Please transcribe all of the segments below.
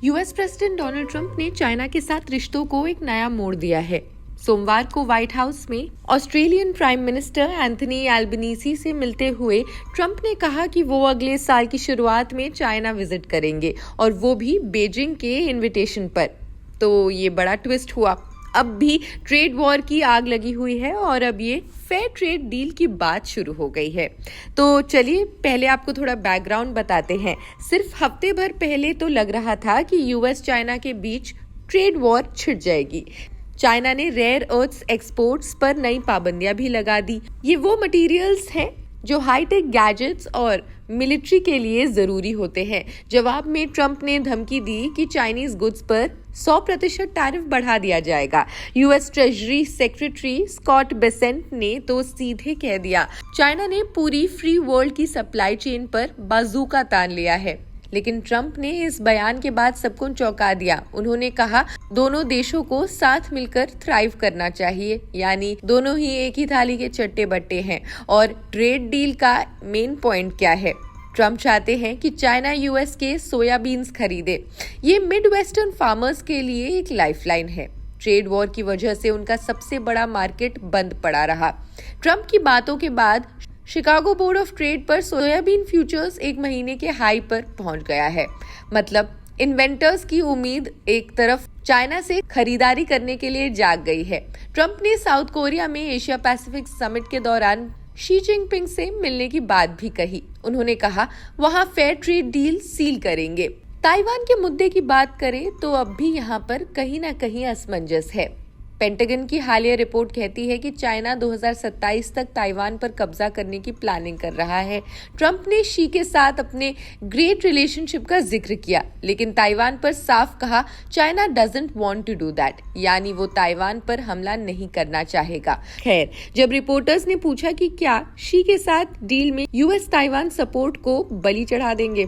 US president Donald Trump ने China के साथ रिश्तों को एक नया मोड़ दिया है। सोमवार को व्हाइट हाउस में Australian prime minister Anthony Albanese से मिलते हुए ट्रंप ने कहा कि वो अगले साल की शुरुआत में चाइना विजिट करेंगे और वो भी बीजिंग के इनविटेशन पर। तो ये बड़ा ट्विस्ट हुआ। अब भी ट्रेड वॉर की आग लगी हुई है और अब ये फेयर ट्रेड डील की बात शुरू हो गई है। तो चलिए पहले आपको थोड़ा बैकग्राउंड बताते हैं। सिर्फ हफ्ते भर पहले तो लग रहा था कि यूएस चाइना के बीच ट्रेड वॉर छिड़ जाएगी। चाइना ने रेयर अर्थ्स एक्सपोर्ट्स पर नई पाबंदियां भी लगा दी। ये वो मटेरियल्स हैं जो हाईटेक गैजेट्स और मिलिट्री के लिए जरूरी होते हैं। जवाब में ट्रंप ने धमकी दी कि चाइनीज गुड्स पर 100% टैरिफ बढ़ा दिया जाएगा। US treasury secretary Scott Bessent ने तो सीधे कह दिया, चाइना ने पूरी फ्री वर्ल्ड की सप्लाई चेन पर बाजूका तान लिया है। लेकिन ट्रंप ने इस बयान के बाद सबको चौंका दिया। उन्होंने कहा, दोनों देशों को साथ मिलकर थ्राइव करना चाहिए, यानी दोनों ही एक ही थाली के चट्टे बट्टे हैं। और ट्रेड डील का मेन पॉइंट क्या है? ट्रंप चाहते हैं कि चाइना यूएस के सोयाबीन्स खरीदे। ये मिड वेस्टर्न फार्मर्स के लिए एक लाइफलाइन है। ट्रेड वॉर की वजह से उनका सबसे बड़ा मार्केट बंद पड़ा रहा। ट्रंप की बातों के बाद शिकागो बोर्ड ऑफ ट्रेड पर सोयाबीन फ्यूचर्स एक महीने के हाई पर पहुंच गया है। मतलब इन्वेंटर्स की उम्मीद एक तरफ चाइना से खरीदारी करने के लिए जाग गई है। ट्रंप ने साउथ कोरिया में एशिया पैसिफिक समिट के दौरान शी जिनपिंग से मिलने की बात भी कही। उन्होंने कहा, वहां फेयर ट्रेड डील सील करेंगे। ताइवान के मुद्दे की बात करें तो अब भी यहाँ पर कहीं ना कहीं असमंजस है। पेंटागन की हालिया रिपोर्ट कहती है कि चाइना 2027 तक ताइवान पर कब्जा करने की प्लानिंग कर रहा है। ट्रंप ने शी के साथ अपने ग्रेट रिलेशनशिप का जिक्र किया, लेकिन ताइवान पर साफ कहा, China doesn't want to do that, यानी वो ताइवान पर हमला नहीं करना चाहेगा। खैर, जब रिपोर्टर्स ने पूछा कि क्या शी के साथ डील में यूएस ताइवान सपोर्ट को बलि चढ़ा देंगे,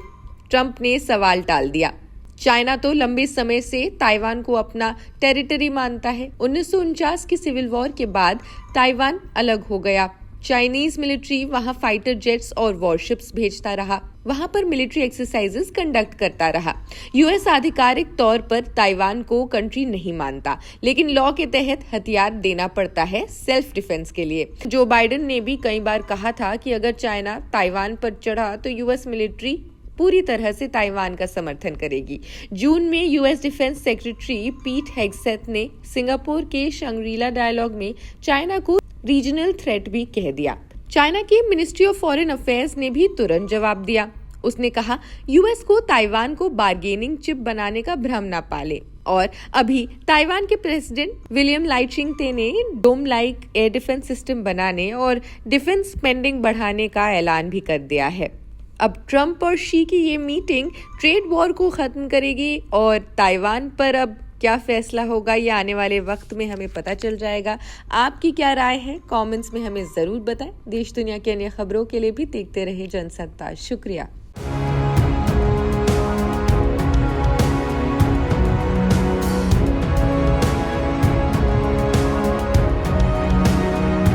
ट्रंप ने सवाल टाल दिया। चाइना तो लंबे समय से ताइवान को अपना टेरिटरी मानता है। 1949 की सिविल वॉर के बाद ताइवान अलग हो गया। चाइनीज मिलिट्री वहां फाइटर जेट्स और वॉरशिप्स भेजता रहा, वहां पर मिलिट्री एक्सरसाइजेस कंडक्ट करता रहा। यूएस आधिकारिक तौर पर ताइवान को कंट्री नहीं मानता, लेकिन लॉ के तहत हथियार देना पड़ता है सेल्फ डिफेंस के लिए। जो बाइडेन ने भी कई बार कहा था कि अगर चाइना ताइवान पर चढ़ा तो यूएस मिलिट्री पूरी तरह से ताइवान का समर्थन करेगी। जून में यूएस डिफेंस सेक्रेटरी पीट हेग्सेथ ने सिंगापुर के शंग्रीला डायलॉग में चाइना को रीजनल थ्रेट भी कह दिया। चाइना की मिनिस्ट्री ऑफ फॉरेन अफेयर्स ने भी तुरंत जवाब दिया। उसने कहा, यूएस को ताइवान को बार्गेनिंग चिप बनाने का भ्रम न पाले। और अभी ताइवान के प्रेसिडेंट विलियम लाइचिंगते ने डोम लाइक एयर डिफेंस सिस्टम बनाने और डिफेंस स्पेंडिंग बढ़ाने का ऐलान भी कर दिया है। अब ट्रंप और शी की ये मीटिंग ट्रेड वॉर को खत्म करेगी और ताइवान पर अब क्या फैसला होगा ये आने वाले वक्त में हमें पता चल जाएगा। आपकी क्या राय है? कमेंट्स में हमें जरूर बताएं। देश दुनिया की अन्य खबरों के लिए भी देखते रहिए जनसत्ता। शुक्रिया।